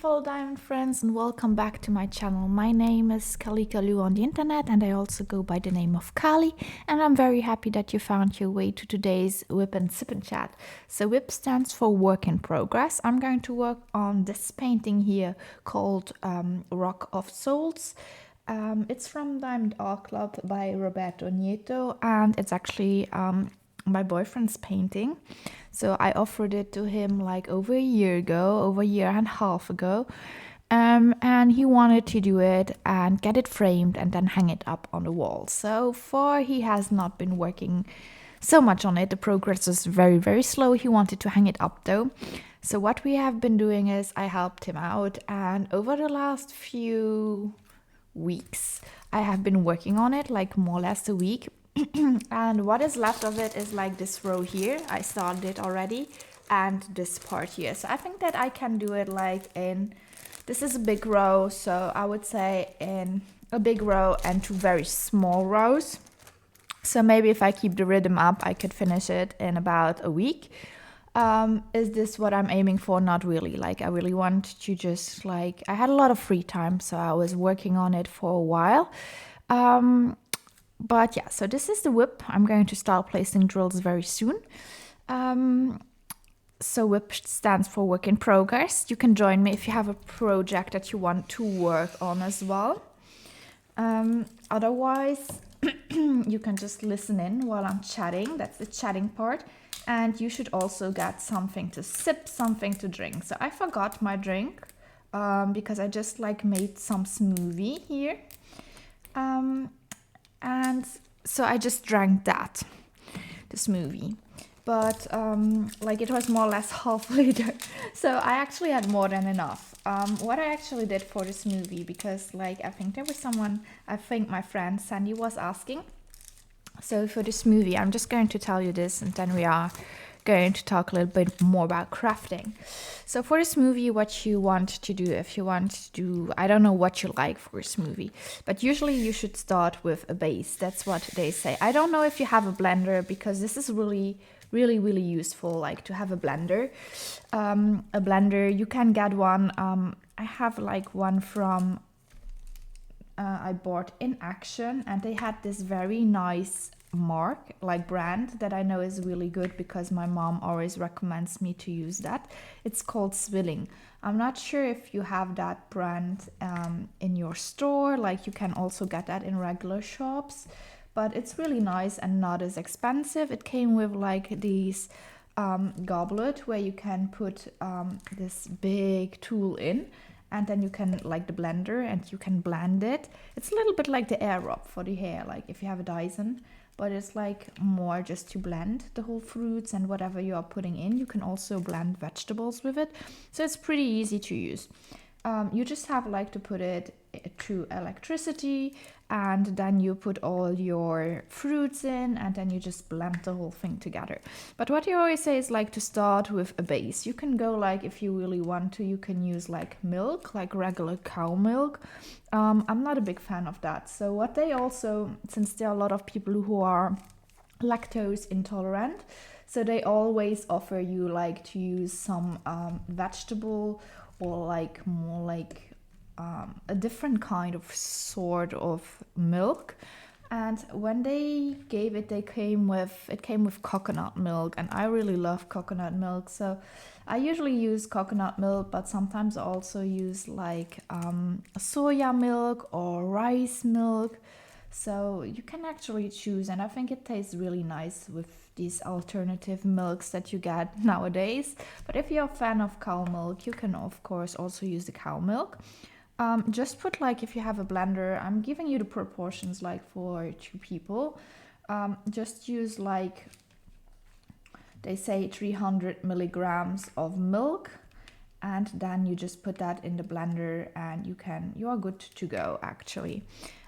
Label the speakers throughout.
Speaker 1: fellow diamond friends, and welcome back to my channel. My name is Kalikaloo on the internet, and I also go by the name of Kali, and I'm very happy that you found your way to today's WIP&SIP&Chat. So WIP stands for work in progress. I'm going to work on this painting here called Rock of Souls. It's from Diamond Art Club by Roberto Nieto, and it's actually my boyfriend's painting. So I offered it to him like over a year and a half ago. And he wanted to do it and get it framed and then hang it up on the wall. So far he has not been working so much on it. The progress is very, very slow. He wanted to hang it up though. So what we have been doing is I helped him out, and over the last few weeks I have been working on it, like more or less a week. And what is left of it is like this row here. I started it already, and this part here. So I think that I can do it like in, this is a big row, so I would say in a big row and two very small rows. So maybe if I keep the rhythm up, I could finish it in about a week. Is this what I'm aiming for? Not really. Like, I really want to just like, I had a lot of free time, so I was working on it for a while. But yeah, so this is the WIP. I'm going to start placing drills very soon. So WIP stands for work in progress. You can join me if you have a project that you want to work on as well. Otherwise, you can just listen in while I'm chatting. That's the chatting part. And you should also get something to sip, something to drink. So I forgot my drink because I just like made some smoothie here. And so I just drank that, the smoothie. But like it was more or less half a liter. So I actually had more than enough. What I actually did for the smoothie, because like I think there was someone, I think my friend Sandy was asking. So for the smoothie, I'm just going to tell you this, and then we are going to talk a little bit more about crafting. So for a smoothie, what you want to do, if you want to do, I don't know what you like for a smoothie, but usually you should start with a base. That's what they say. I don't know if you have a blender, because this is really useful, like to have a blender. A blender, you can get one. I have like one from I bought in Action, and they had this very nice mark, like brand, that I know is really good because my mom always recommends me to use that. It's called Swilling. I'm not sure if you have that brand in your store. Like, you can also get that in regular shops, but it's really nice and not as expensive. It came with like these goblet where you can put this big tool in, and then you can, like the blender, and you can blend it. It's a little bit like the air rub for the hair, like if you have a Dyson, but it's like more just to blend the whole fruits and whatever you are putting in. You can also blend vegetables with it, so it's pretty easy to use. You just have like to put it through electricity, and then you put all your fruits in, and then you just blend the whole thing together. But what you always say is like to start with a base. You can go, like, if you really want to, you can use like milk, like regular cow milk. I'm not a big fan of that. So what they also, since there are a lot of people who are lactose intolerant, so they always offer you like to use some vegetable, or like more like a different kind of sort of milk. And when they gave it, it came with coconut milk, and I really love coconut milk. So I usually use coconut milk, but sometimes I also use like soya milk or rice milk. So you can actually choose, and I think it tastes really nice with these alternative milks that you get nowadays. But if you're a fan of cow milk, you can of course also use the cow milk. Just put, like, if you have a blender, I'm giving you the proportions like for 2 people. Just use, like, they say 300 milligrams of milk, and then you just put that in the blender, and you are good to go actually.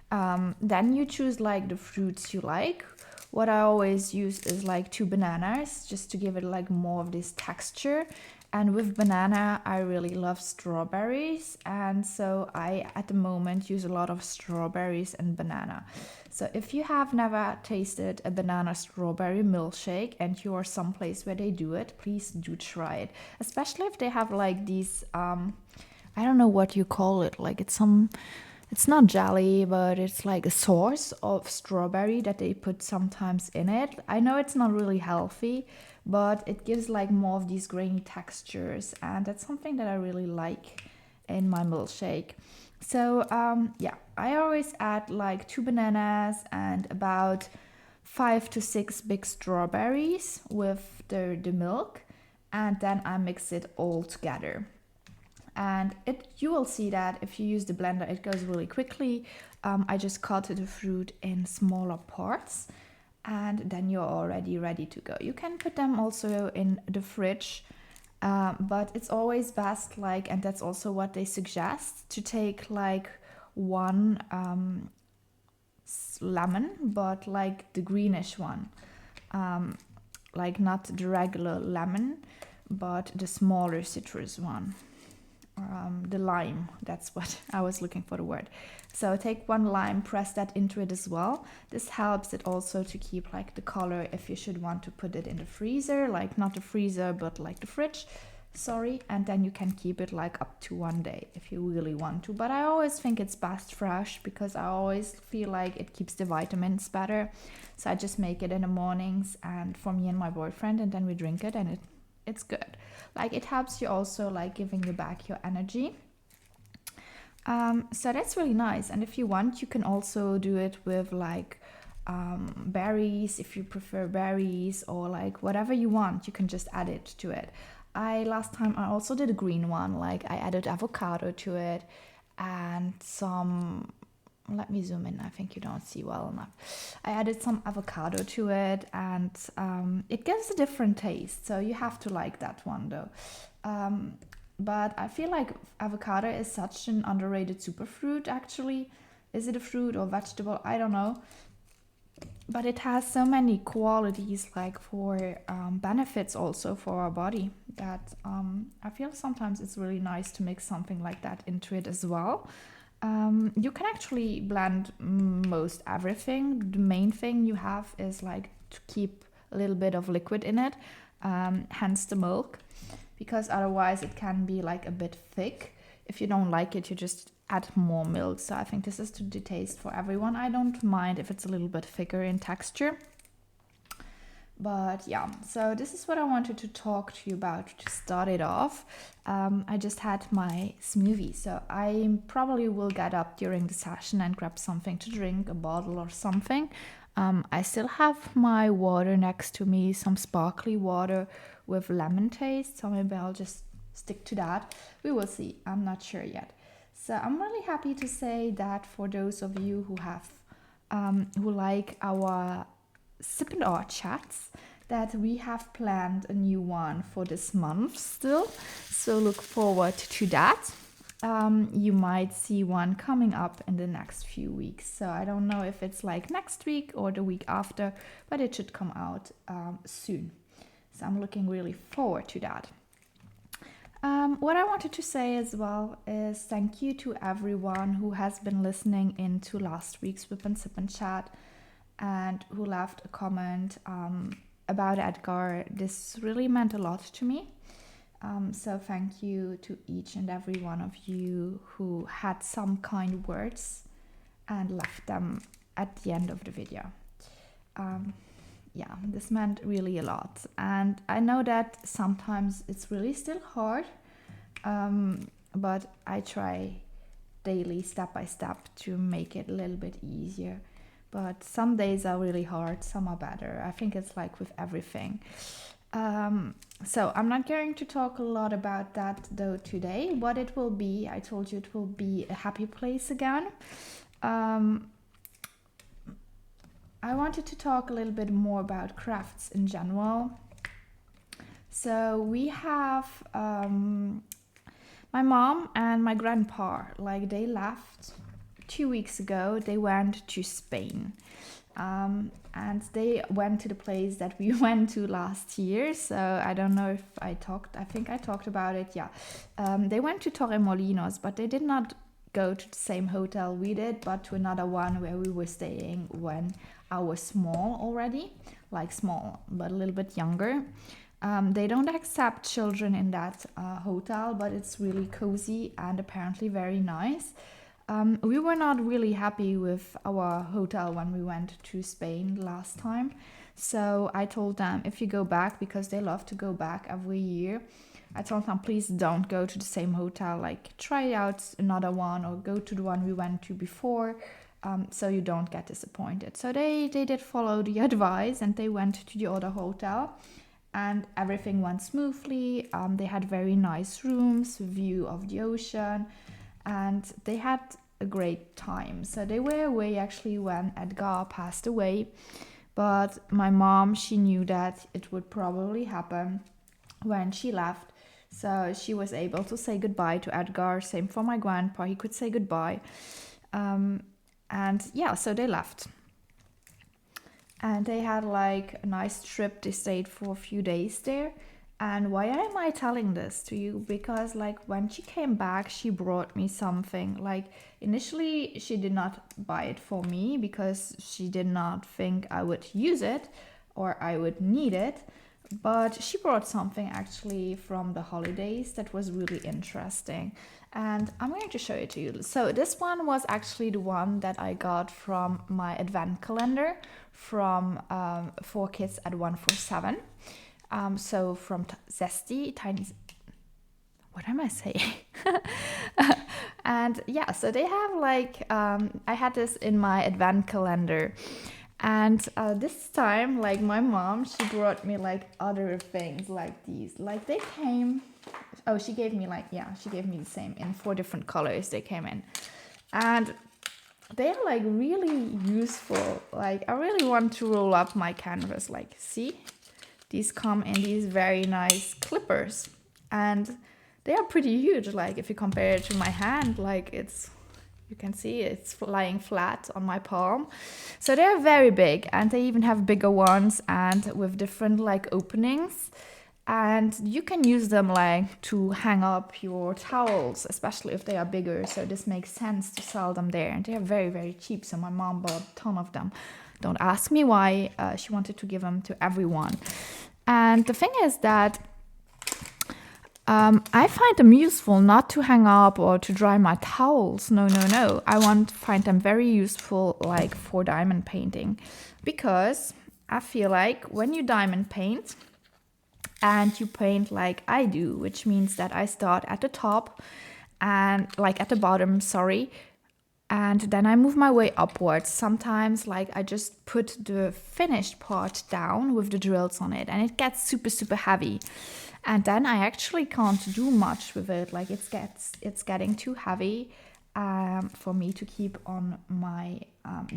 Speaker 1: Then you choose like the fruits you like. What I always use is like 2 bananas, just to give it like more of this texture. And with banana, I really love strawberries, and so I at the moment use a lot of strawberries and banana. So if you have never tasted a banana strawberry milkshake and you are someplace where they do it, please do try it, especially if they have like these I don't know what you call it. Like it's not jelly, but it's like a sauce of strawberry that they put sometimes in it. I know it's not really healthy, but it gives like more of these grainy textures, and that's something that I really like in my milkshake. So yeah, I always add like 2 bananas and about 5 to 6 big strawberries with the milk, and then I mix it all together. And you will see that if you use the blender, it goes really quickly. I just cut the fruit in smaller parts, and then you're already ready to go. You can put them also in the fridge, but it's always best, like, and that's also what they suggest, to take like one lemon, but like the greenish one, like not the regular lemon, but the smaller citrus one. The lime, that's what I was looking for the word. So take one lime, press that into it as well. This helps it also to keep like the color if you should want to put it in the freezer, like not the freezer but like the fridge, sorry, and then you can keep it like up to 1 day if you really want to. But I always think it's best fresh because I always feel like it keeps the vitamins better. So I just make it in the mornings and for me and my boyfriend, and then we drink it, and it's good. Like it helps you also like giving you back your energy. So that's really nice. And if you want, you can also do it with like berries, if you prefer berries, or like whatever you want, you can just add it to it. Last time I also did a green one, like I added avocado to it and some, let me zoom in, I think you don't see well enough. I added some avocado to it, and it gives a different taste, so you have to like that one though. But I feel like avocado is such an underrated superfruit actually. Is it a fruit or vegetable? I don't know. But it has so many qualities, like for benefits also for our body, that I feel sometimes it's really nice to mix something like that into it as well. You can actually blend most everything. The main thing you have is like to keep a little bit of liquid in it, hence the milk, because otherwise it can be like a bit thick. If you don't like it, you just add more milk. So I think this is to the taste for everyone. I don't mind if it's a little bit thicker in texture. But yeah, so this is what I wanted to talk to you about to start it off. I just had my smoothie, so I probably will get up during the session and grab something to drink, a bottle or something. I still have my water next to me, some sparkly water with lemon taste, so maybe I'll just stick to that. We will see, I'm not sure yet. So I'm really happy to say that for those of you who have who like our WIP&SIP&Chat chats, that we have planned a new one for this month still, so look forward to that. You might see one coming up in the next few weeks, so I don't know if it's like next week or the week after, but it should come out soon, so I'm looking really forward to that. What I wanted to say as well is thank you to everyone who has been listening into last week's WIP&SIP&Chat and who left a comment about Edgar. This really meant a lot to me. So thank you to each and every one of you who had some kind words and left them at the end of the video. Yeah, this meant really a lot. And I know that sometimes it's really still hard, but I try daily, step by step, to make it a little bit easier. But some days are really hard, some are better. I think it's like with everything. So I'm not going to talk a lot about that though today. What it will be, I told you it will be a happy place again. I wanted to talk a little bit more about crafts in general. So we have my mom and my grandpa, like they left 2 weeks ago. They went to Spain, and they went to the place that we went to last year. So I don't know if I think I talked about it. Yeah, they went to Torremolinos, but they did not go to the same hotel we did, but to another one where we were staying when I was small already, like small but a little bit younger. They don't accept children in that hotel, but it's really cozy and apparently very nice. We were not really happy with our hotel when we went to Spain last time. So I told them, if you go back, because they love to go back every year, I told them, please don't go to the same hotel. Like, try out another one or go to the one we went to before, so you don't get disappointed. So they did follow the advice and they went to the other hotel. And everything went smoothly. They had very nice rooms, view of the ocean, and they had a great time. So they were away actually when Edgar passed away, but my mom, she knew that it would probably happen when she left. So she was able to say goodbye to Edgar. Same for my grandpa, he could say goodbye. And yeah, so they left. And they had like a nice trip. They stayed for a few days there. And why am I telling this to you? Because like when she came back, she brought me something. Like initially she did not buy it for me because she did not think I would use it or I would need it. But she brought something actually from the holidays that was really interesting. And I'm going to show it to you. So this one was actually the one that I got from my advent calendar from 4Kids at 147. So from Zesty, Tiny... What am I saying? And yeah, so they have like... I had this in my advent calendar. And this time, like my mom, she brought me like other things like these. Like they came... Oh, she gave me like, yeah, she gave me the same in 4 different colors they came in. And they are like really useful. Like I really want to roll up my canvas. Like, see? These come in these very nice clippers. And they are pretty huge. Like if you compare it to my hand, like it's... You can see it's lying flat on my palm. So they're very big, and they even have bigger ones and with different like openings. And you can use them like to hang up your towels, especially if they are bigger. So this makes sense to sell them there. And they are very, very cheap. So my mom bought a ton of them. Don't ask me why. She wanted to give them to everyone. And the thing is that I find them useful not to hang up or to dry my towels. No. I find them very useful like for diamond painting, because I feel like when you diamond paint and you paint like I do, which means that I start at the top and like at the bottom, and then I move my way upwards. Sometimes like I just put the finished part down with the drills on it and it gets super, super heavy. And then I actually can't do much with it. Like it's getting too heavy for me to keep on my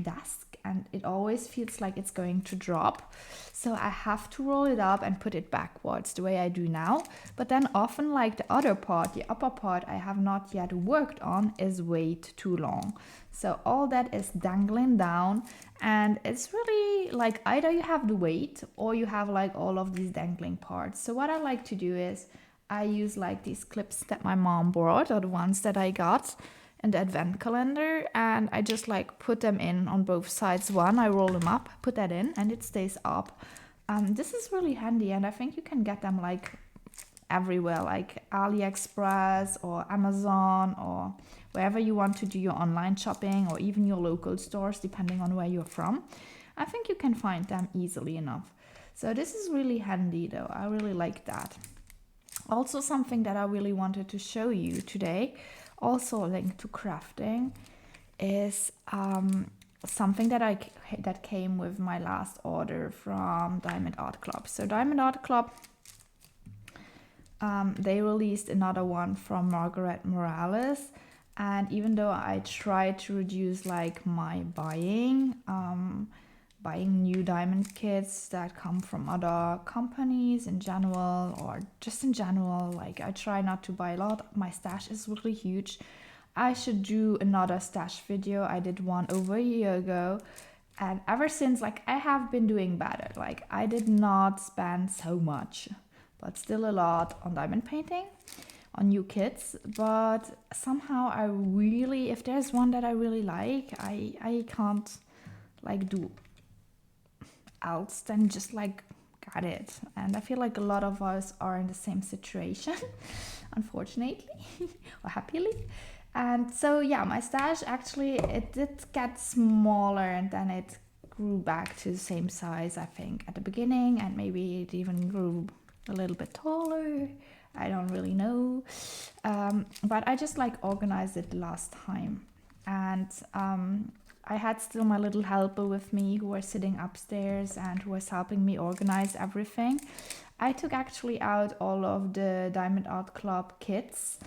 Speaker 1: desk, and it always feels like it's going to drop. So I have to roll it up and put it backwards the way I do now. But then often like the other part, the upper part I have not yet worked on is way too long. So all that is dangling down, and it's really like either you have the weight or you have like all of these dangling parts. So what I like to do is I use like these clips that my mom brought, or the ones that I got in the advent calendar, and I just like put them in on both sides. One, I roll them up, put that in, and it stays up. This is really handy, and I think you can get them like everywhere, like AliExpress or Amazon or wherever you want to do your online shopping, or even your local stores, depending on where you're from. I think you can find them easily enough. So this is really handy though. I really like that. Also something that I really wanted to show you today, also linked to crafting, is something that came with my last order from Diamond Art Club. So Diamond Art Club, they released another one from Margaret Morales, and even though I try to reduce like my buying new diamond kits that come from other companies in general, or just in general, like I try not to buy a lot. My stash is really huge. I should do another stash video. I did one over a year ago, and ever since, like I have been doing better. Like I did not spend so much, but still a lot on diamond painting, on new kits. But somehow I really, if there's one that I really like, I can't like do else than just like got it. And I feel like a lot of us are in the same situation, unfortunately, or happily. And so yeah, my stash actually, it did get smaller and then it grew back to the same size, I think, at the beginning, and maybe it even grew a little bit taller. I don't really know. But I just like organized it last time. And I had still my little helper with me who was sitting upstairs and who was helping me organize everything. I took actually out all of the Diamond Art Club kits,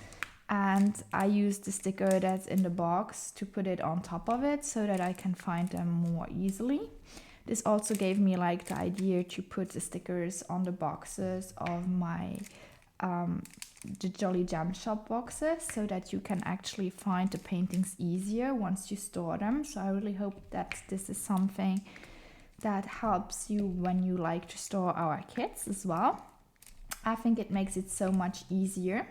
Speaker 1: and I used the sticker that's in the box to put it on top of it so that I can find them more easily. This also gave me like the idea to put the stickers on the boxes of my the Jolly Jam Shop boxes so that you can actually find the paintings easier once you store them. So I really hope that this is something that helps you when you like to store our kits as well. I think it makes it so much easier.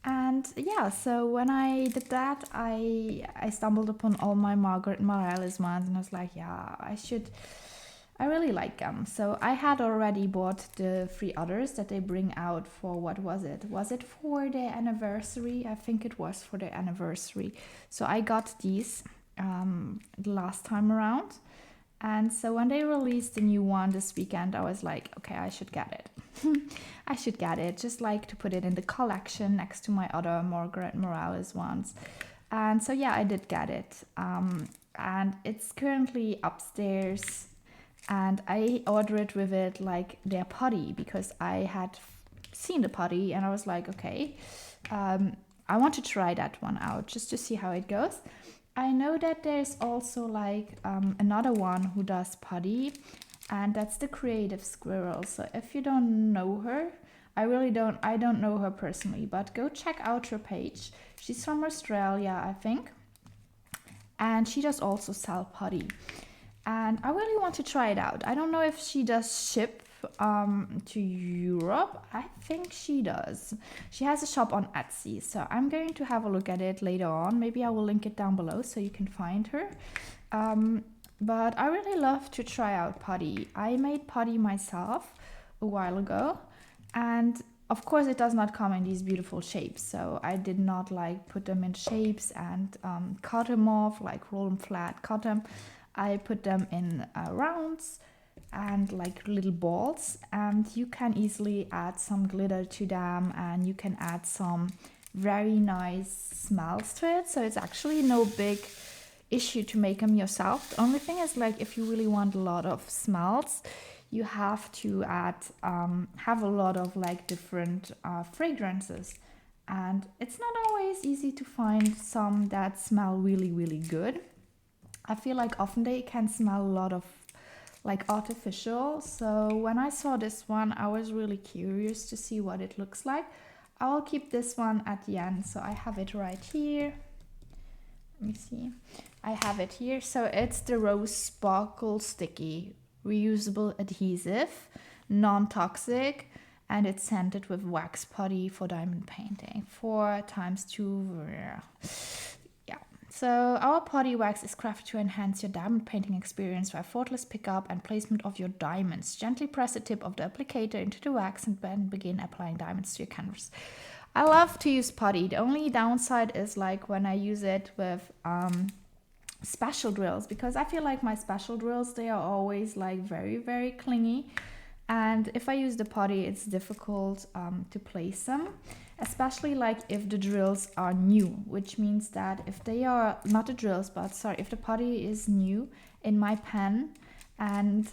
Speaker 1: And yeah, so when I did that, I stumbled upon all my Margaret Morales ones, and I was like, yeah, I really like them. So I had already bought the 3 others that they bring out for, what was it? Was it for the anniversary? I think it was for the anniversary. So I got these the last time around. And so when they released the new one this weekend, I was like, okay, I should get it. I should get it, just like to put it in the collection next to my other Margaret Morales ones. And so yeah, I did get it. And it's currently upstairs. And I ordered it with it like their putty, because I had seen the putty and I was like, okay, I want to try that one out just to see how it goes. I know that there's also like another one who does putty, and that's the Creative Squirrel. So if you don't know her, I don't know her personally, but go check out her page. She's from Australia, I think, and she does also sell putty. And I really want to try it out. I don't know if she does ship to Europe. I think she does. She has a shop on Etsy, so I'm going to have a look at it later on. Maybe I will link it down below so you can find her. But I really love to try out putty. I made putty myself a while ago, and of course it does not come in these beautiful shapes, so I did not like put them in shapes and cut them off, like roll them flat, cut them. I put them in rounds and like little balls, and you can easily add some glitter to them, and you can add some very nice smells to it. So it's actually no big issue to make them yourself. The only thing is, like, if you really want a lot of smells, you have to add have a lot of like different fragrances, and it's not always easy to find some that smell really, really good. I feel like often they can smell a lot of like artificial. So when I saw this one, I was really curious to see what it looks like. I'll keep this one at the end. So I have it right here. Let me see. I have it here. So it's the Rose Sparkle Sticky Reusable Adhesive, non-toxic, and it's scented with wax putty for diamond painting. 4x2. So our putty wax is crafted to enhance your diamond painting experience by effortless pickup and placement of your diamonds. Gently press the tip of the applicator into the wax and then begin applying diamonds to your canvas. I love to use putty. The only downside is like when I use it with special drills, because I feel like my special drills, they are always like very, very clingy. And if I use the putty, it's difficult to place them, especially like if the drills are new, which means that if they are not the drills, but sorry, if the putty is new in my pen and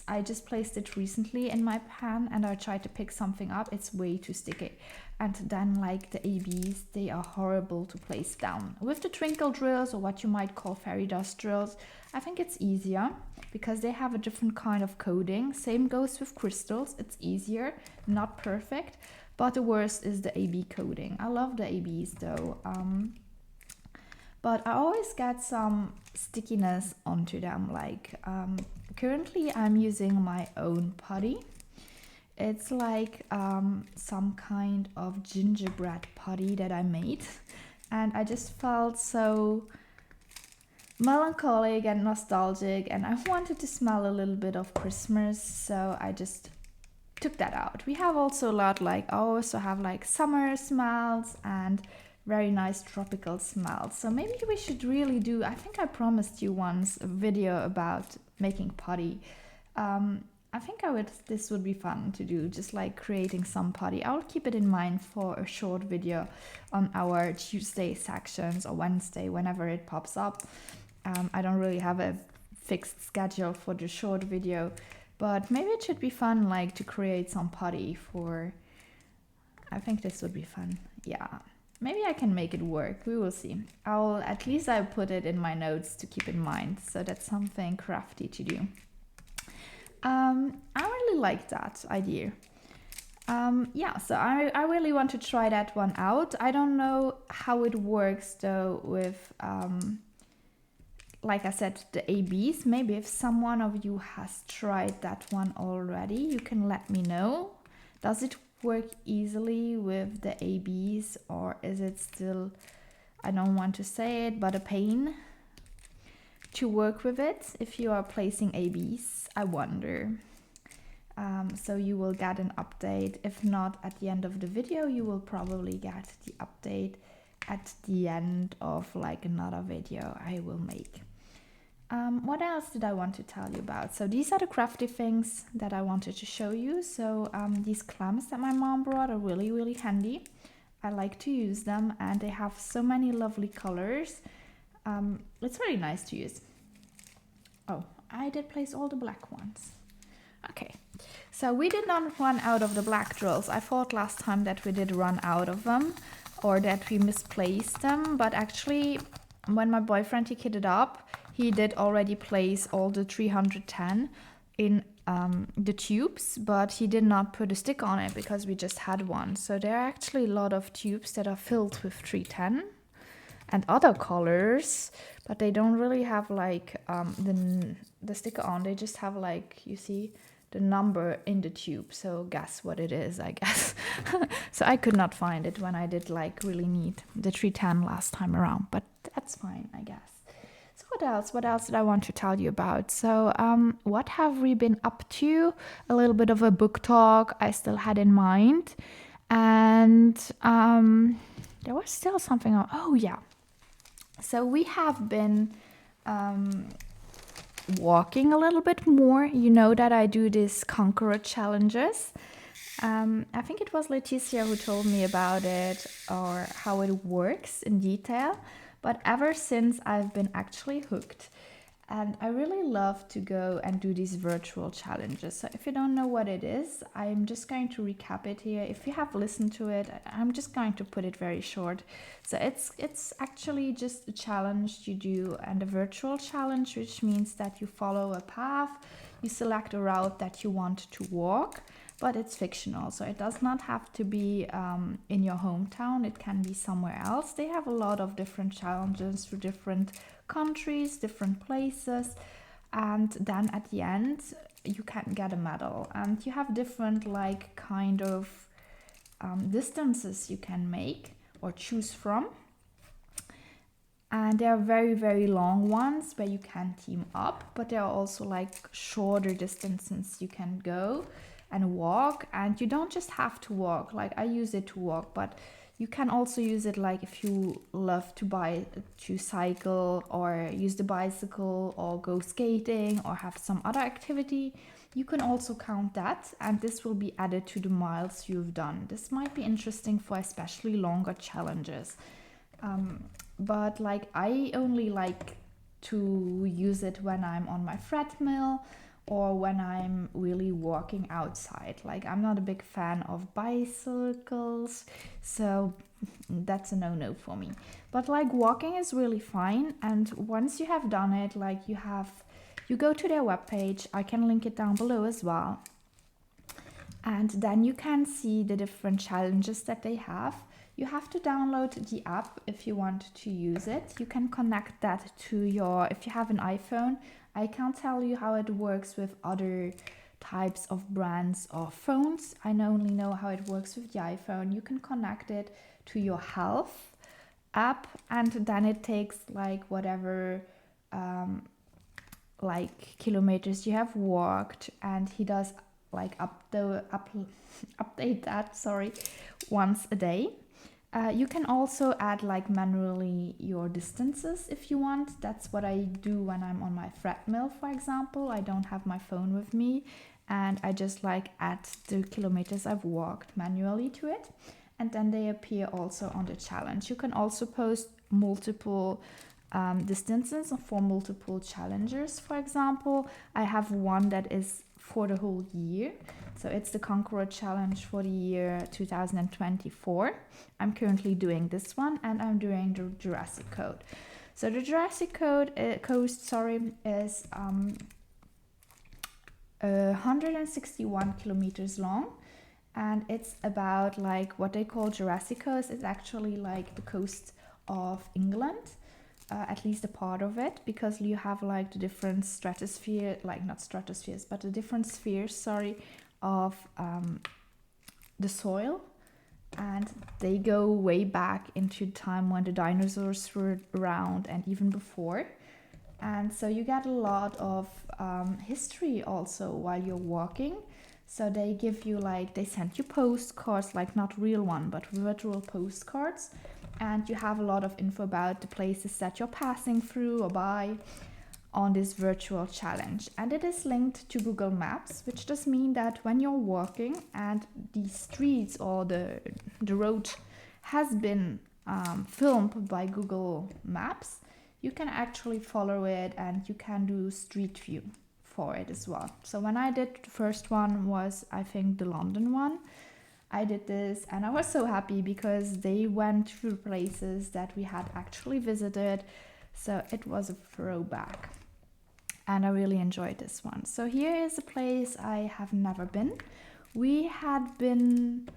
Speaker 1: I just placed it recently in my pen and I tried to pick something up, it's way too sticky. And then like the ABs, they are horrible to place down. With the twinkle drills, or what you might call fairy dust drills, I think it's easier because they have a different kind of coating. Same goes with crystals. It's easier, not perfect, but the worst is the AB coating. I love the ABs though, but I always get some stickiness onto them. Like currently I'm using my own putty. It's like some kind of gingerbread putty that I made, and I just felt so melancholic and nostalgic, and I wanted to smell a little bit of Christmas, so I just took that out. We have also a lot like, I also have like summer smells and very nice tropical smells. So maybe we should really do, I think I promised you once a video about making putty. I think this would be fun to do, just like creating some putty. I'll keep it in mind for a short video on our Tuesday sections or Wednesday, whenever it pops up. I don't really have a fixed schedule for the short video, but maybe it should be fun like to create some putty for, I think this would be fun. Yeah, maybe I can make it work. We will see. At least I'll put it in my notes to keep in mind. So that's something crafty to do. I really like that idea. Yeah, so I really want to try that one out. I don't know how it works though with, like I said, the ABs. Maybe if someone of you has tried that one already, you can let me know. Does it work easily with the ABs, or is it still, I don't want to say it, but a pain to work with it if you are placing ABs? I wonder. So you will get an update. If not at the end of the video, you will probably get the update at the end of like another video I will make. What else did I want to tell you about? So these are the crafty things that I wanted to show you. So these clamps that my mom brought are really, really handy. I like to use them, and they have so many lovely colors. It's really nice to use. Oh, I did place all the black ones. Okay, so we did not run out of the black drills. I thought last time that we did run out of them, or that we misplaced them, but actually when my boyfriend he kitted up, he did already place all the 310 in the tubes, but he did not put a stick on it because we just had one. So there are actually a lot of tubes that are filled with 310 and other colors, but they don't really have like the sticker on. They just have like, you see the number in the tube, so guess what it is, I guess. So I could not find it when I did like really need the 310 last time around, but that's fine, I guess. So what else did I want to tell you about? So what have we been up to? A little bit of a book talk I still had in mind, and there was still something else. Oh yeah, so we have been walking a little bit more. You know that I do these conqueror challenges. I think it was Leticia who told me about it, or how it works in detail. But ever since, I've been actually hooked, and I really love to go and do these virtual challenges. So if you don't know what it is, I'm just going to recap it here. If you have listened to it, I'm just going to put it very short. So it's actually just a challenge you do, and a virtual challenge, which means that you follow a path, you select a route that you want to walk, but it's fictional, so it does not have to be in your hometown. It can be somewhere else. They have a lot of different challenges for different countries, different places, and then at the end you can get a medal, and you have different like kind of distances you can make or choose from. And there are very, very long ones where you can team up, but there are also like shorter distances you can go and walk. And you don't just have to walk, like I use it to walk, but you can also use it like if you love to cycle or use the bicycle or go skating or have some other activity. You can also count that, and this will be added to the miles you've done. This might be interesting for especially longer challenges. But like I only like to use it when I'm on my treadmill or when I'm really walking outside. Like I'm not a big fan of bicycles, so that's a no-no for me. But like walking is really fine, and once you have done it, like you go to their webpage. I can link it down below as well. And then you can see the different challenges that they have. You have to download the app if you want to use it. You can connect that to if you have an iPhone. I can't tell you how it works with other types of brands or phones. I only know how it works with the iPhone. You can connect it to your health app, and then it takes like whatever like kilometers you have walked, and he does like update that, once a day. You can also add like manually your distances if you want. That's what I do when I'm on my treadmill, for example. I don't have my phone with me, and I just like add the kilometers I've walked manually to it, and then they appear also on the challenge. You can also post multiple distances for multiple challengers. For example, I have one that is for the whole year. So it's the Conqueror Challenge for the year 2024. I'm currently doing this one, and I'm doing the Jurassic Coast. So the Jurassic Coast is 161 kilometers long, and it's about like what they call Jurassic Coast. It's actually like the coast of England. At least a part of it, because you have like the different stratosphere, like not stratospheres, but the different spheres, of the soil, and they go way back into time when the dinosaurs were around and even before. And so you get a lot of history also while you're walking. So they give you they send you postcards, like not real one, but virtual postcards. And you have a lot of info about the places that you're passing through or by on this virtual challenge. And it is linked to Google Maps, which does mean that when you're walking and the streets or the road has been filmed by Google Maps, you can actually follow it, and you can do street view for it as well. So when I did the first one was, I think, the London one. I did this and I was so happy because they went through places that we had actually visited. So it was a throwback, and I really enjoyed this one. So here is a place I have never been. We had been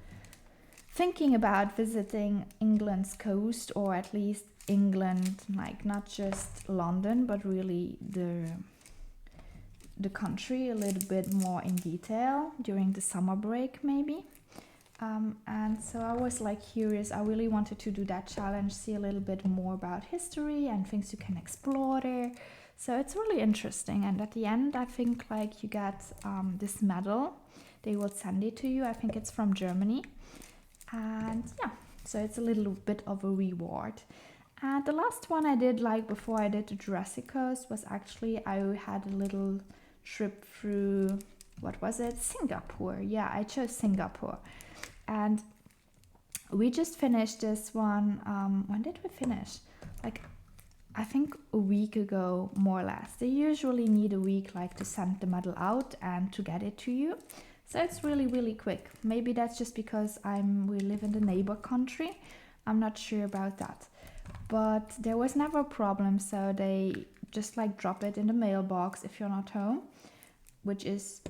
Speaker 1: thinking about visiting England's coast, or at least England, like not just London, but really the country a little bit more in detail during the summer break maybe. And so I was curious. I really wanted to do that challenge, see a little bit more about history and things you can explore there. So it's really interesting. And at the end, I think you get this medal. They will send it to you. I think it's from Germany. And yeah, so it's a little bit of a reward. And the last one I did before I did the Jurassic Coast was actually, I had a little trip through, what was it? Singapore. Yeah, I chose Singapore. And we just finished this one. When did we finish? I think a week ago, more or less. They usually need a week to send the medal out and to get it to you. So it's really, really quick. Maybe that's just because we live in the neighbor country. I'm not sure about that. But there was never a problem. So they just drop it in the mailbox if you're not home, which is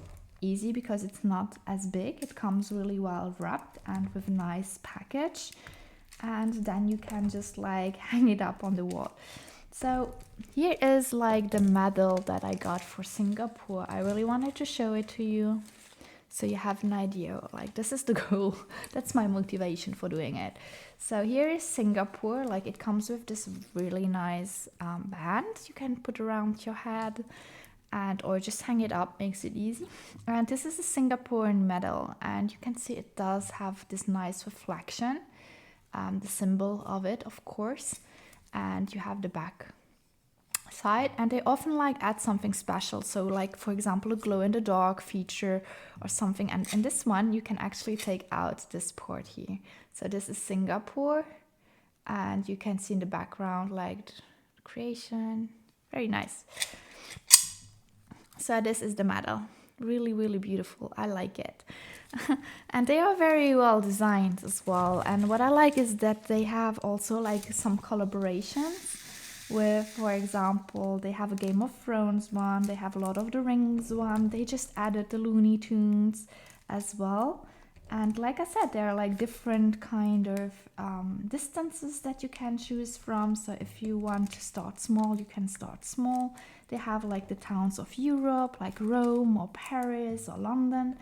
Speaker 1: easy because it's not as big. It comes really well wrapped and with a nice package, and then you can just hang it up on the wall. So here is the medal that I got for Singapore. I really wanted to show it to you so you have an idea. This is the goal. That's my motivation for doing it. So here is Singapore. It comes with this really nice band you can put around your head, or just hang it up, makes it easy. And this is a Singaporean medal, and you can see it does have this nice reflection, the symbol of it, of course. And you have the back side, and they often add something special. So for example, a glow in the dark feature or something. And in this one, you can actually take out this part here. So this is Singapore, and you can see in the background creation. Very nice. So this is the medal. Really, really beautiful. I like it. And they are very well designed as well. And what I like is that they have also some collaborations with, for example, they have a Game of Thrones one, they have a Lord of the Rings one, they just added the Looney Tunes as well. And like I said, there are different kind of distances that you can choose from. So if you want to start small, you can start small. They have the towns of Europe, like Rome or Paris or London.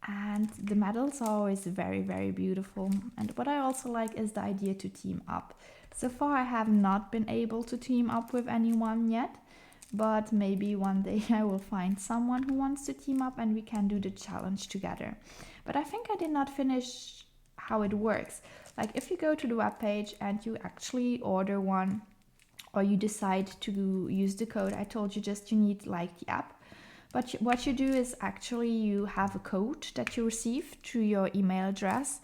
Speaker 1: And the medals are always very, very beautiful. And what I also like is the idea to team up. So far, I have not been able to team up with anyone yet, but maybe one day I will find someone who wants to team up and we can do the challenge together. But I think I did not finish how it works. Like if you go to the webpage and you actually order one, or you decide to use the code, I told you just you need like the app. But what you do is actually you have a code that you receive to your email address,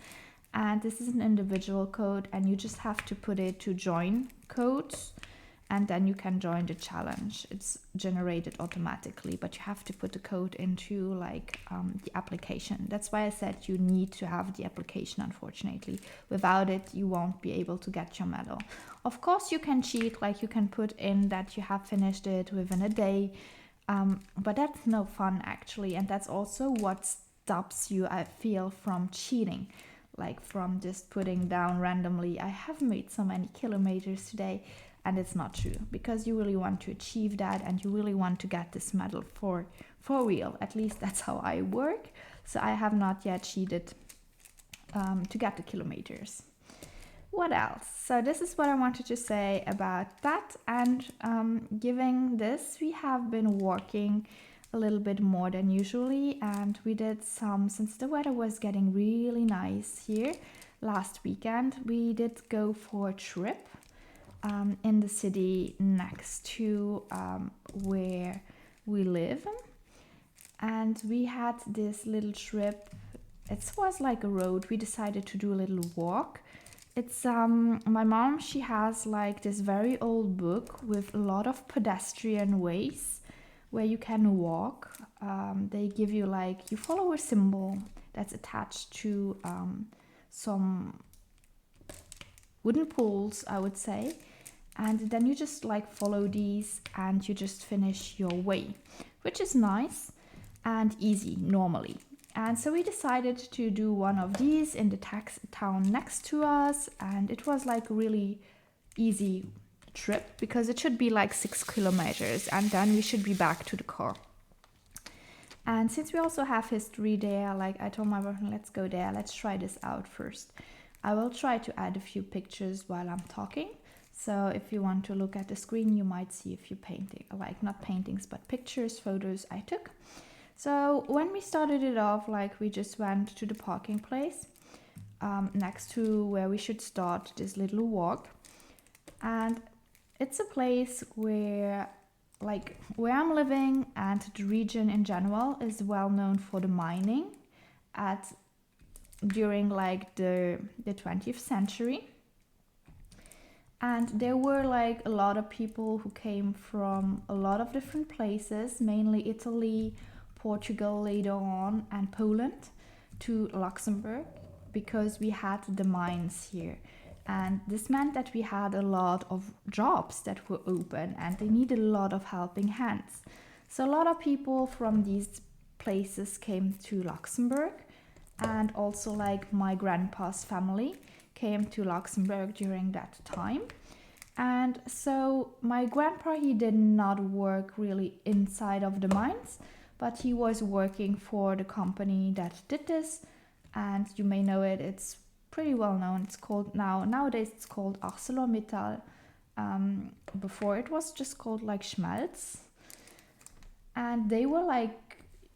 Speaker 1: and this is an individual code, and you just have to put it to join codes, and then you can join the challenge. It's generated automatically, but you have to put the code into like the application. That's why I said you need to have the application, unfortunately. Without it, you won't be able to get your medal. Of course, you can cheat, like you can put in that you have finished it within a day, but that's no fun actually, and that's also what stops you, I feel, from cheating, like from just putting down randomly, I have made so many kilometers today, and it's not true, because you really want to achieve that and you really want to get this medal for real. At least that's how I work. So I have not yet cheated to get the kilometers. What else? So this is what I wanted to say about that. And given this, we have been working a little bit more than usually, and we did some, since the weather was getting really nice here last weekend, we did go for a trip in the city next to where we live. And we had this little trip. It was like a road. We decided to do a little walk. It's my mom, she has like this very old book with a lot of pedestrian ways where you can walk. They give you like, you follow a symbol that's attached to some wooden poles, I would say. And then you just like follow these and you just finish your way, which is nice and easy normally. And so we decided to do one of these in the town next to us, and it was like a really easy trip because it should be like 6 kilometers and then we should be back to the car. And since we also have history there, like I told my boyfriend, let's go there, let's try this out first. I will try to add a few pictures while I'm talking. So if you want to look at the screen, you might see a few paintings, like not paintings, but pictures, photos I took. So when we started it off, like we just went to the parking place next to where we should start this little walk. And it's a place where, like where I'm living and the region in general is well known for the mining during like the 20th century. And there were like a lot of people who came from a lot of different places, mainly Italy, Portugal later on, and Poland, to Luxembourg, because we had the mines here. And this meant that we had a lot of jobs that were open and they needed a lot of helping hands. So a lot of people from these places came to Luxembourg, and also like my grandpa's family came to Luxembourg during that time. And so my grandpa, he did not work really inside of the mines, but he was working for the company that did this, and you may know it, it's pretty well known. It's called nowadays it's called ArcelorMittal. Before it was just called like Schmelz, and they were like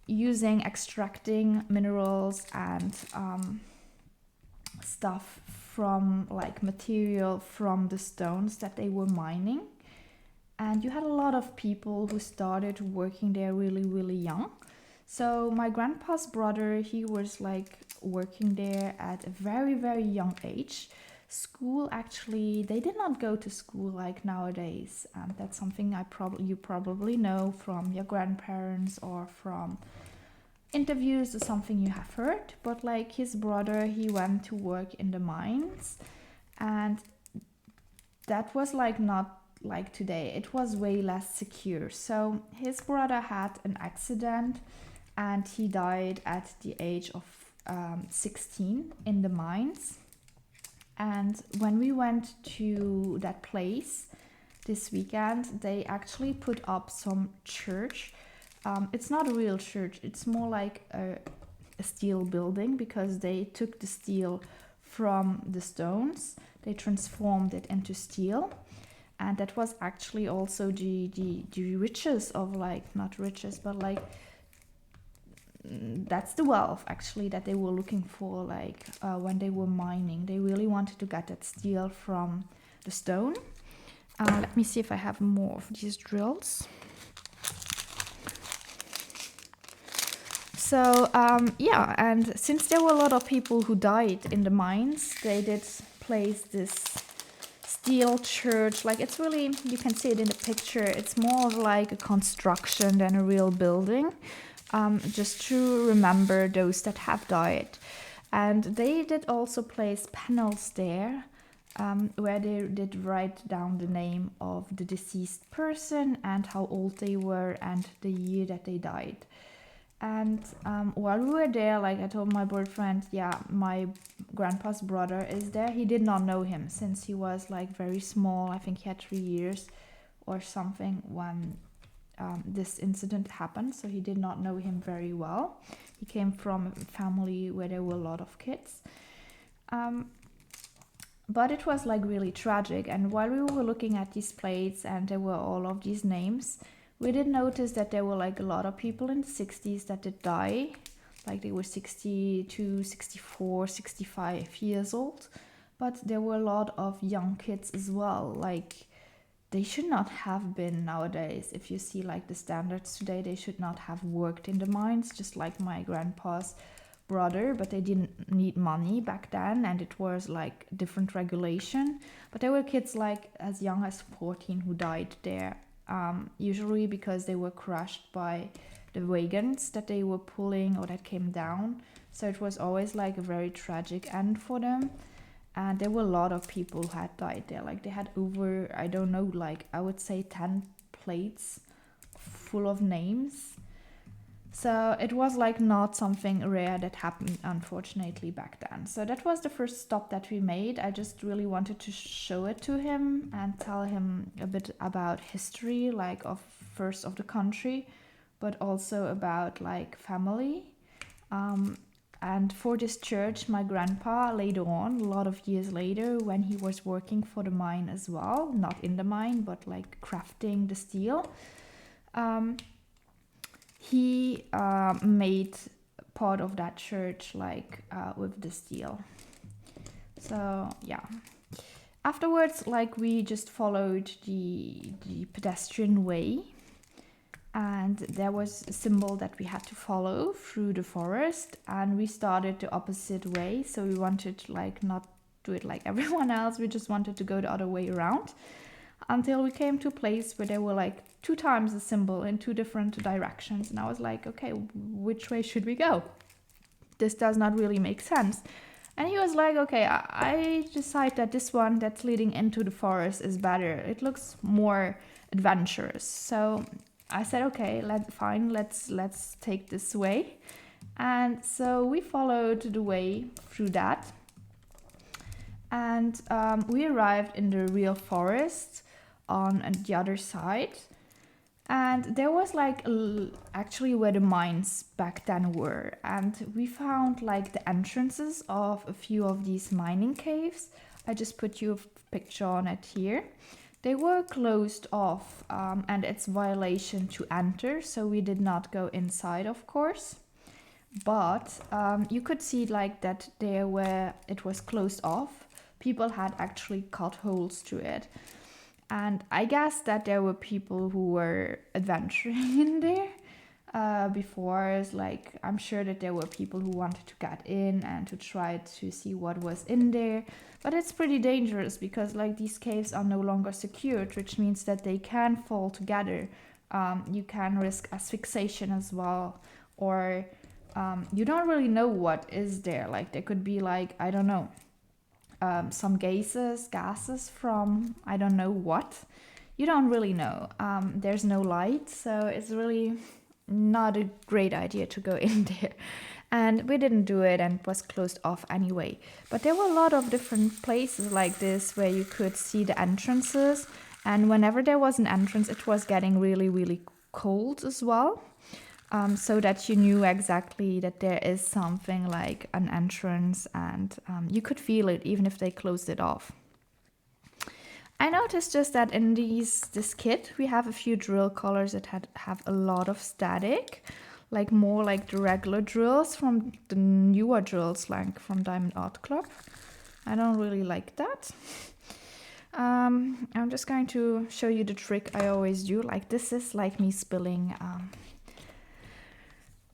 Speaker 1: extracting minerals and stuff from like material from the stones that they were mining. And you had a lot of people who started working there really, really young. So my grandpa's brother, he was like working there at a very, very young age. School, actually, they did not go to school like nowadays. That's something you probably know from your grandparents or from interviews or something you have heard. But like his brother, he went to work in the mines, and that was like not like today. It was way less secure. So his brother had an accident and he died at the age of 16 in the mines. And when we went to that place this weekend, they actually put up some church. It's not a real church, it's more like a steel building, because they took the steel from the stones, they transformed it into steel. And that was actually also the riches of, like, not riches, but like that's the wealth actually that they were looking for, like when they were mining. They really wanted to get that steel from the stone. Let me see if I have more of these drills. So yeah, and since there were a lot of people who died in the mines, they did place this steel church. Like, it's really, you can see it in the picture, it's more of like a construction than a real building, just to remember those that have died. And they did also place panels there, where they did write down the name of the deceased person and how old they were and the year that they died. And while we were there, like, I told my boyfriend, yeah, my grandpa's brother is there. He did not know him since he was like very small. I think he had 3 years or something when this incident happened. So he did not know him very well. He came from a family where there were a lot of kids. But it was like really tragic. And while we were looking at these plates and there were all of these names, we did notice that there were like a lot of people in the 60s that did die. Like, they were 62, 64, 65 years old. But there were a lot of young kids as well. Like, they should not have been nowadays. If you see like the standards today, they should not have worked in the mines, just like my grandpa's brother. But they didn't need money back then, and it was like different regulation. But there were kids like as young as 14 who died there. Usually because they were crushed by the wagons that they were pulling or that came down. So it was always like a very tragic end for them. And there were a lot of people who had died there. Like, they had over, I don't know, like I would say 10 plates full of names. So it was like not something rare that happened, unfortunately, back then. So that was the first stop that we made. I just really wanted to show it to him and tell him a bit about history, like of first of the country, but also about like family. And for this church, my grandpa later on, a lot of years later, when he was working for the mine as well, not in the mine, but like crafting the steel, he made part of that church like with the steel. So yeah, afterwards, like, we just followed the pedestrian way, and there was a symbol that we had to follow through the forest, and we started the opposite way. So we wanted to like not do it like everyone else, we just wanted to go the other way around, until we came to a place where there were like 2 times the symbol in 2 different directions. And I was like, okay, which way should we go? This does not really make sense. And he was like, okay, I decide that this one that's leading into the forest is better. It looks more adventurous. So I said, okay, let's take this way. And so we followed the way through that. And we arrived in the real forest on the other side. And there was like actually where the mines back then were. And we found like the entrances of a few of these mining caves. I just put you a picture on it here. They were closed off, and it's violation to enter. So we did not go inside, of course. But you could see like that there where it was closed off, people had actually cut holes to it. And I guess that there were people who were adventuring in there before. It's like, I'm sure that there were people who wanted to get in and to try to see what was in there. But it's pretty dangerous because like these caves are no longer secured, which means that they can fall together. You can risk asphyxiation as well, or you don't really know what is there. Like, there could be like, I don't know, some gases from I don't know what. You don't really know. There's no light, so it's really not a great idea to go in there. And we didn't do it, and it was closed off anyway. But there were a lot of different places like this where you could see the entrances. And whenever there was an entrance, it was getting really, really cold as well. So that you knew exactly that there is something like an entrance, and you could feel it even if they closed it off. I noticed just that in this kit we have a few drill colors that have a lot of static, like more like the regular drills from the newer drills, like from Diamond Art Club. I don't really like that. I'm just going to show you the trick I always do. Like, this is like me spilling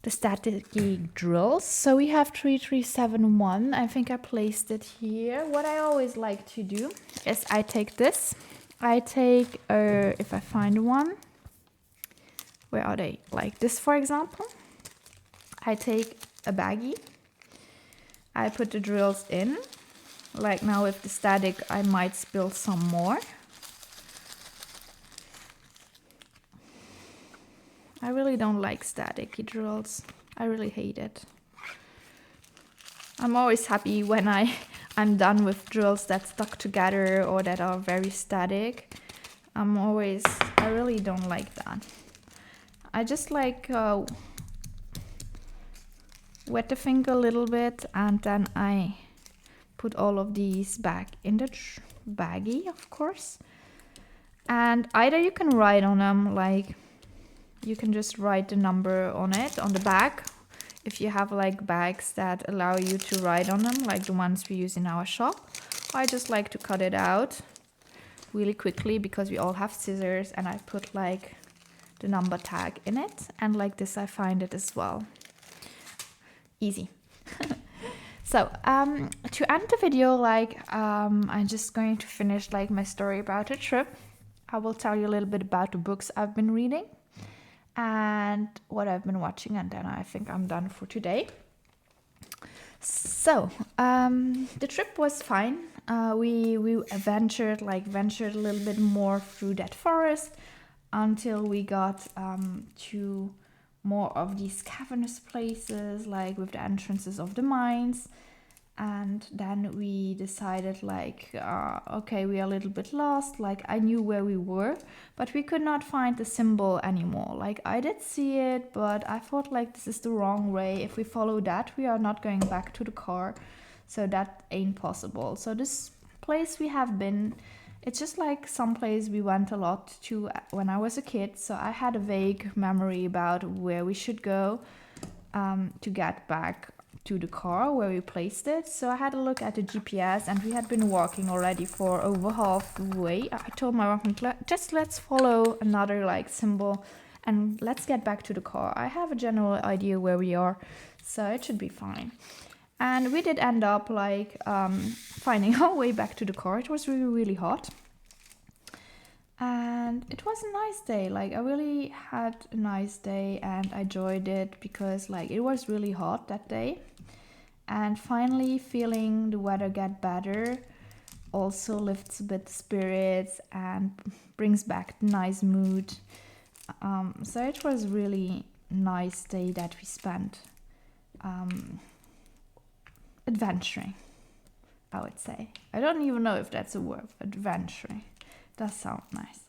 Speaker 1: the static drills. So we have 3371. I think I placed it here. What I always like to do is I take this. I take, if I find one, where are they? Like this, for example. I take a baggie. I put the drills in. Like now with the static, I might spill some more. I really don't like staticky drills. I really hate it. I'm always happy when I'm done with drills that stuck together or that are very static. I really don't like that. I just like wet the finger a little bit, and then I put all of these back in the baggie, of course. And either you can write on them, like you can just write the number on it, on the back, if you have like bags that allow you to write on them, like the ones we use in our shop. I just like to cut it out really quickly because we all have scissors, and I put like the number tag in it, and like this I find it as well. Easy. So to end the video, like I'm just going to finish like my story about the trip. I will tell you a little bit about the books I've been reading and what I've been watching, and then I think I'm done for today. So the trip was fine. We ventured a little bit more through that forest until we got to more of these cavernous places, like with the entrances of the mines. And then we decided like, okay, we are a little bit lost. Like, I knew where we were, but we could not find the symbol anymore. Like, I did see it, but I thought like this is the wrong way. If we follow that, we are not going back to the car. So that ain't possible. So this place we have been, it's just like some place we went a lot to when I was a kid. So I had a vague memory about where we should go to get back to the car where we placed it. So I had a look at the GPS, and we had been walking already for over half the way. I told my husband, just let's follow another like symbol and let's get back to the car. I have a general idea where we are, so it should be fine. And we did end up like finding our way back to the car. It was really, really hot. And it was a nice day. Like, I really had a nice day and I enjoyed it because like it was really hot that day. And finally feeling the weather get better also lifts a bit the spirits and brings back the nice mood. So it was really nice day that we spent adventuring, I would say. I don't even know if that's a word, adventuring. Does sound nice.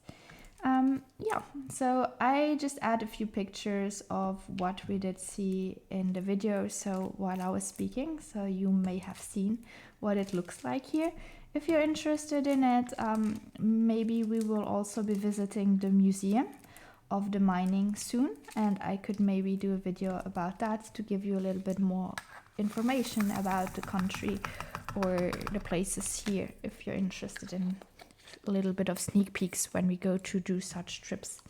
Speaker 1: Yeah, so I just add a few pictures of what we did see in the video, so while I was speaking, so you may have seen what it looks like here. If you're interested in it, maybe we will also be visiting the museum of the mining soon, and I could maybe do a video about that to give you a little bit more information about the country or the places here if you're interested in a little bit of sneak peeks when we go to do such trips.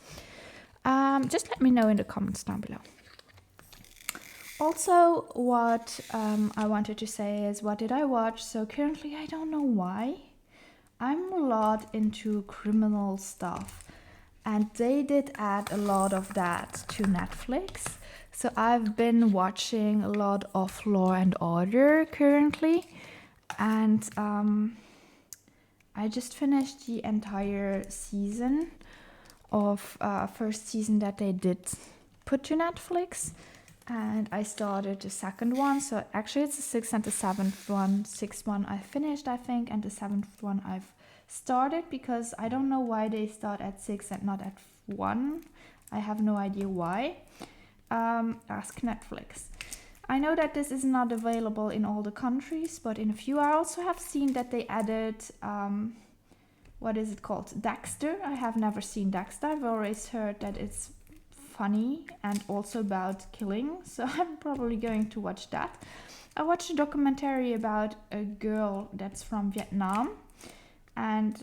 Speaker 1: Just let me know in the comments down below. Also, what I wanted to say is, what did I watch? So currently, I don't know why, I'm a lot into criminal stuff, and they did add a lot of that to Netflix. So I've been watching a lot of Law and Order currently, and I just finished the entire season of first season that they did put to Netflix, and I started the second one. So actually it's the sixth and the seventh one. Sixth one I finished, I think, and the seventh one I've started, because I don't know why they start at 6 and not at 1. I have no idea why. Ask Netflix. I know that this is not available in all the countries, but in a few. I also have seen that they added what is it called? Dexter. I have never seen Dexter. I've always heard that it's funny and also about killing, so I'm probably going to watch that. I watched a documentary about a girl that's from Vietnam, and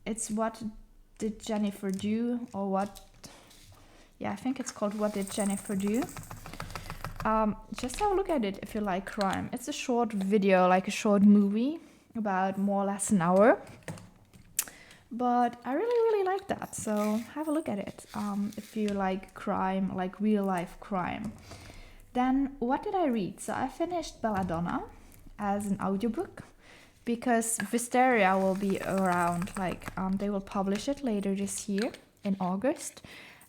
Speaker 1: it's What Did Jennifer Do, or what, yeah, I think it's called What Did Jennifer Do. Just have a look at it if you like crime. It's a short video, like a short movie, about more or less an hour. But I really like that, so have a look at it if you like crime, like real life crime. Then what did I read? So I finished Belladonna as an audiobook, because Wisteria will be around, like they will publish it later this year in August.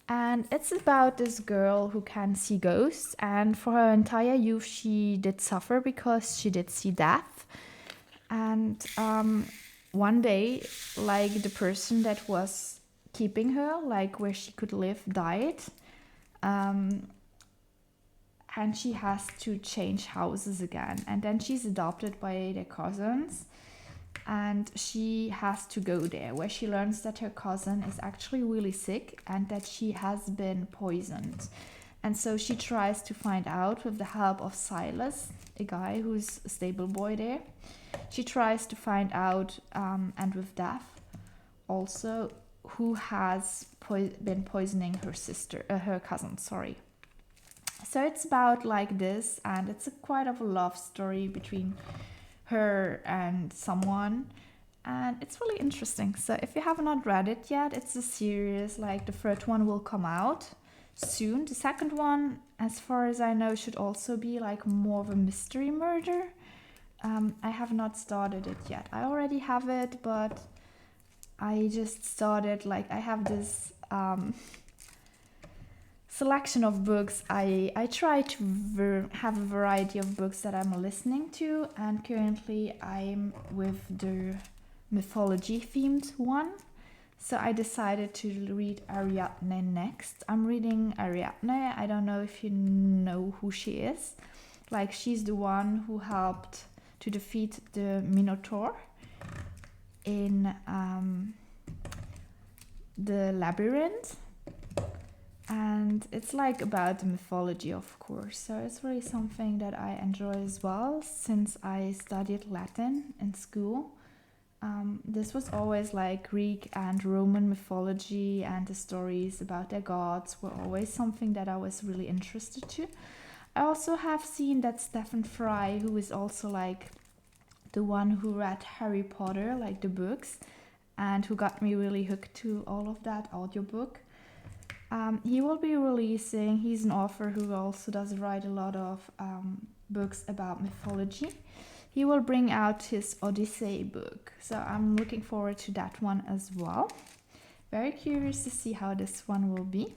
Speaker 1: And it's about this girl who can see ghosts, and for her entire youth she did suffer because she did see death. And one day, like, the person that was keeping her, like where she could live, died. And she has to change houses again. And then she's adopted by their cousins. And she has to go there, where she learns that her cousin is actually really sick and that she has been poisoned. And so she tries to find out, with the help of Silas, a guy who's a stable boy there. She tries to find out, and with death also, who has been poisoning her cousin, sorry. So it's about like this, and it's quite of a love story between her and someone, and it's really interesting. So if you have not read it yet, it's a series. Like, the third one will come out soon. The second one, as far as I know, should also be like more of a mystery murder. I have not started it yet. I already have it, but I just started, like, I have this selection of books. I try to have a variety of books that I'm listening to, and currently I'm with the mythology themed one. So I decided to read Ariadne next. I'm reading Ariadne. I don't know if you know who she is. Like, she's the one who helped to defeat the Minotaur in the labyrinth. And it's like about the mythology, of course. So it's really something that I enjoy as well, since I studied Latin in school. This was always like Greek and Roman mythology, and the stories about their gods were always something that I was really interested to. I also have seen that Stephen Fry, who is also like the one who read Harry Potter, like the books, and who got me really hooked to all of that audiobook. He will be releasing, he's an author who also does write a lot of books about mythology. He will bring out his Odyssey book, so I'm looking forward to that one as well. Very curious to see how this one will be.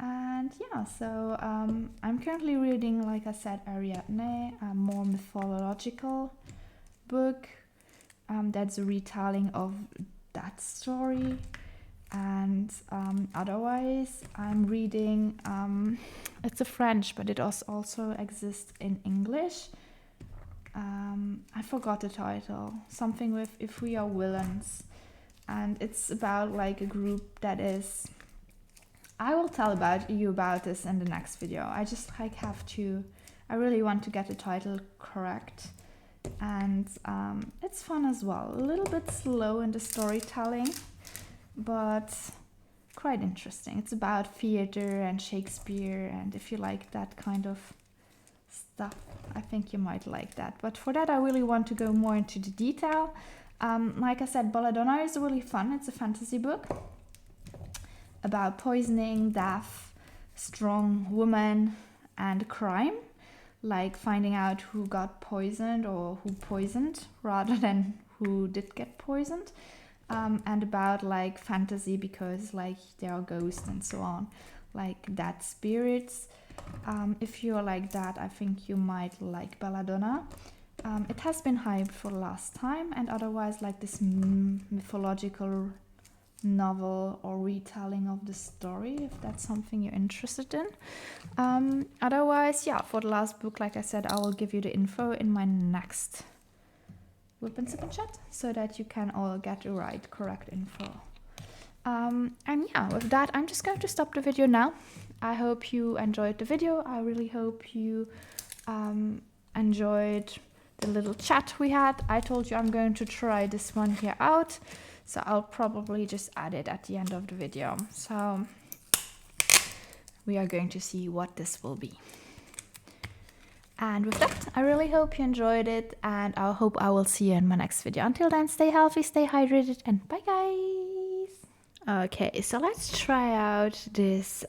Speaker 1: And yeah, so I'm currently reading, like I said, Ariadne, a more mythological book. That's a retelling of that story. And otherwise, I'm reading, it's a French, but it also exists in English. I forgot the title. Something with If We Are Villains. And it's about like a group that is... I will tell you about this in the next video. I just like I really want to get the title correct. And it's fun as well. A little bit slow in the storytelling, but quite interesting. It's about theater and Shakespeare, and if you like that kind of stuff, I think you might like that. But for that, I really want to go more into the detail. Like I said, Belladonna is really fun. It's a fantasy book about poisoning, death, strong woman, and crime. Like finding out who got poisoned or who poisoned rather than who did get poisoned. And about like fantasy, because like there are ghosts and so on, like dead spirits. If you're like that, I think you might like Belladonna. It has been hyped for the last time, and otherwise like this mythological novel or retelling of the story, if that's something you're interested in. Otherwise, yeah, for the last book, like I said, I will give you the info in my next WIP&SIP&Chat so that you can all get the right correct info. And yeah, with that, I'm just going to stop the video now. I hope you enjoyed the video. I really hope you enjoyed the little chat we had. I told you I'm going to try this one here out, so I'll probably just add it at the end of the video. So we are going to see what this will be. And with that, I really hope you enjoyed it, and I hope I will see you in my next video. Until then, stay healthy, stay hydrated, and bye guys! Okay, so let's try out this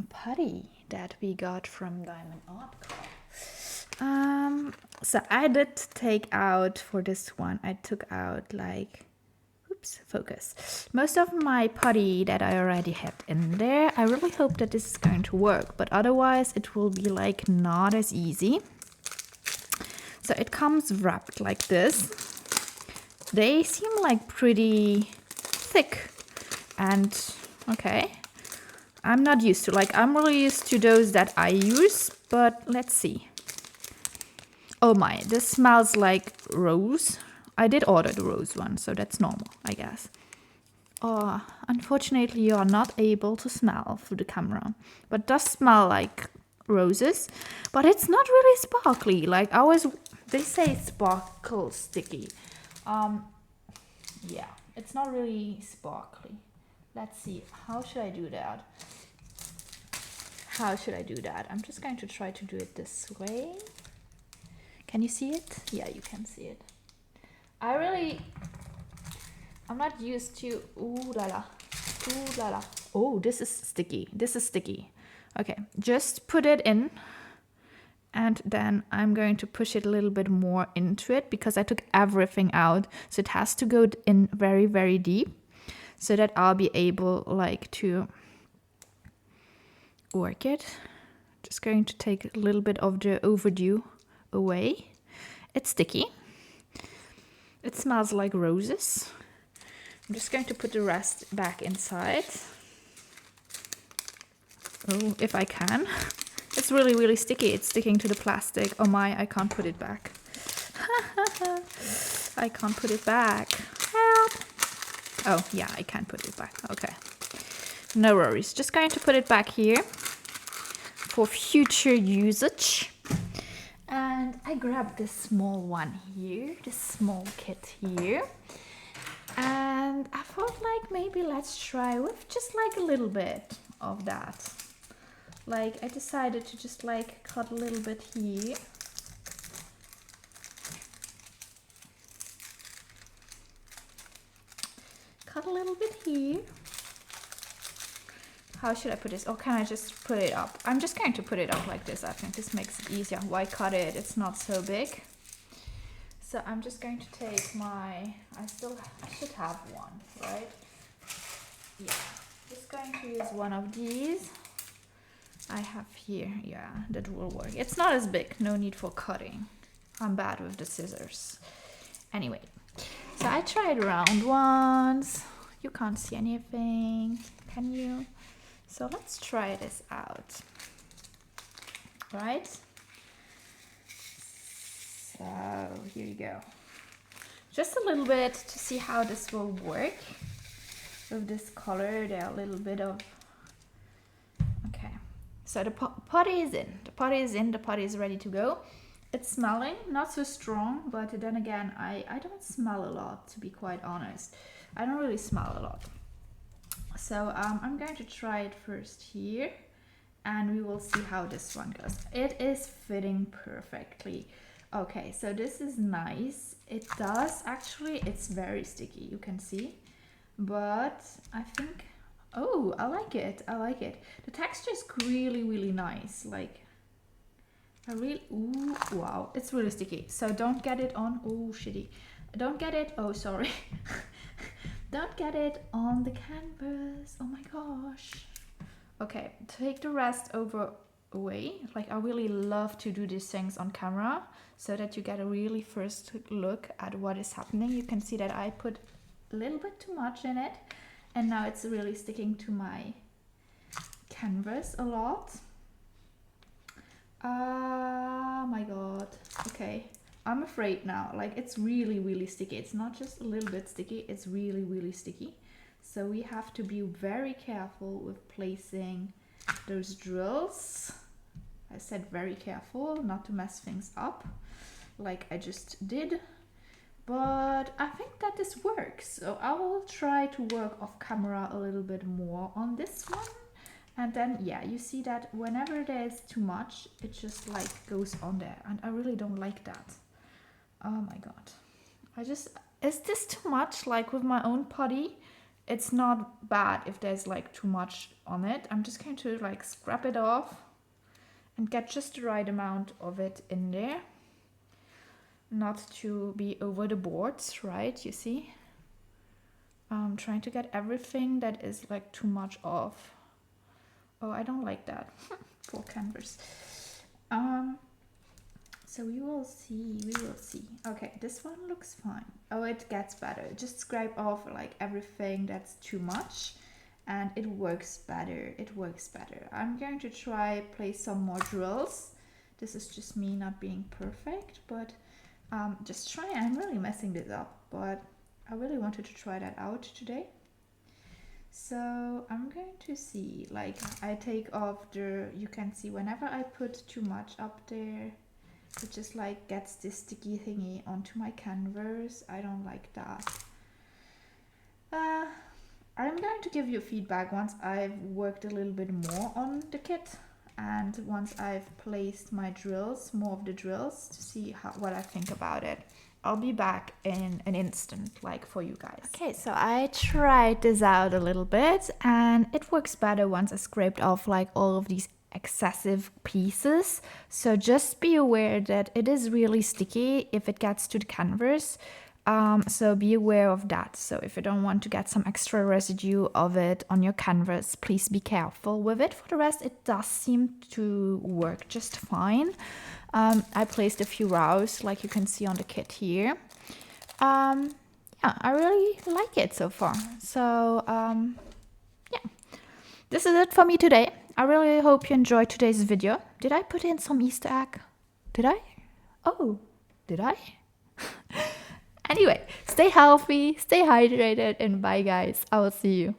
Speaker 1: putty that we got from Diamond.Kalikaloo. So I did take out, for this one, I took out like, oops, focus. Most of my putty that I already had in there. I really hope that this is going to work, but otherwise it will be like not as easy. So it comes wrapped like this. They seem like pretty thick and okay. I'm not used to, like I'm really used to those that I use, but let's see. Oh my, this smells like rose. I did order the rose one, so that's normal, I guess. Oh, unfortunately you are not able to smell through the camera, but it does smell like roses, but it's not really sparkly. Like they say sparkle sticky. Yeah, it's not really sparkly. Let's see, how should I do that? How should I do that? I'm just going to try to do it this way. Can you see it? Yeah, you can see it. I'm not used to, ooh la la, ooh la la. Oh, this is sticky, this is sticky. Okay, just put it in, and then I'm going to push it a little bit more into it because I took everything out. So it has to go in very, very deep so that I'll be able like to work it. Just going to take a little bit of the overdue away. It's sticky. It smells like roses. I'm just going to put the rest back inside. Oh, if I can. It's really, really sticky. It's sticking to the plastic. Oh my, I can't put it back. I can't put it back. Help! Oh, yeah, I can put it back. Okay. No worries. Just going to put it back here for future usage. And I grabbed this small one here, this small kit here. And I thought like maybe let's try with just like a little bit of that. Like I decided to just like cut a little bit here. Cut a little bit here. How should I put this? Or can I just put it up? I'm just going to put it up like this. I think this makes it easier. Why cut it? It's not so big. So I'm just going to take my, I should have one, right? Yeah, just going to use one of these. I have here, yeah, that will work. It's not as big, no need for cutting. I'm bad with the scissors. Anyway, so I tried round ones. You can't see anything, can you? So let's try this out, right? So here you go. Just a little bit to see how this will work. With this color, there are a little bit of, okay. So the putty is in, the putty is in, the putty is ready to go. It's smelling, not so strong, but then again, I don't smell a lot, to be quite honest. I don't really smell a lot. So I'm going to try it first here, and we will see how this one goes. It is fitting perfectly. Okay, so this is nice. It does actually, it's very sticky, you can see. But I think, oh, I like it. I like it. The texture is really, really nice. Like, ooh, wow, it's really sticky. So don't get it on, oh, shitty. Don't get it, oh, sorry. Don't get it on the canvas. Oh my gosh. Okay, take the rest away. Like, I really love to do these things on camera so that you get a really first look at what is happening. You can see that I put a little bit too much in it, and now it's really sticking to my canvas a lot. Oh my god. Okay, I'm afraid now, like it's really, really sticky. It's not just a little bit sticky, it's really, really sticky. So we have to be very careful with placing those drills. I said very careful not to mess things up like I just did. But I think that this works. So I will try to work off camera a little bit more on this one. And then, yeah, you see that whenever there's too much, it just like goes on there. And I really don't like that. Oh my God. Is this too much? Like with my own putty, it's not bad if there's like too much on it. I'm just going to like scrap it off and get just the right amount of it in there. Not to be over the boards, right? You see? I'm trying to get everything that is like too much off. Oh, I don't like that. Poor canvas. So we will see. Okay, this one looks fine. Oh, it gets better. Just scrape off like everything that's too much and it works better. I'm going to try place some more drills. This is just me not being perfect, but just try. I'm really messing this up, but I really wanted to try that out today. So I'm going to see, like I take off you can see whenever I put too much up there, it just like gets this sticky thingy onto my canvas. I don't like that. I'm going to give you feedback once I've worked a little bit more on the kit. And once I've placed my drills, more of the drills, to see what I think about it. I'll be back in an instant, like for you guys. Okay, so I tried this out a little bit and it works better once I scraped off like all of these excessive pieces. So just be aware that it is really sticky if it gets to the canvas. So be aware of that. So if you don't want to get some extra residue of it on your canvas, please be careful with it. For the rest, it does seem to work just fine. I placed a few rows like you can see on the kit here. Yeah, I really like it so far. So yeah, this is it for me today. I really hope you enjoyed today's video. Did I put in some Easter egg? Did I? Oh, did I? Anyway, stay healthy, stay hydrated, and bye guys. I will see you.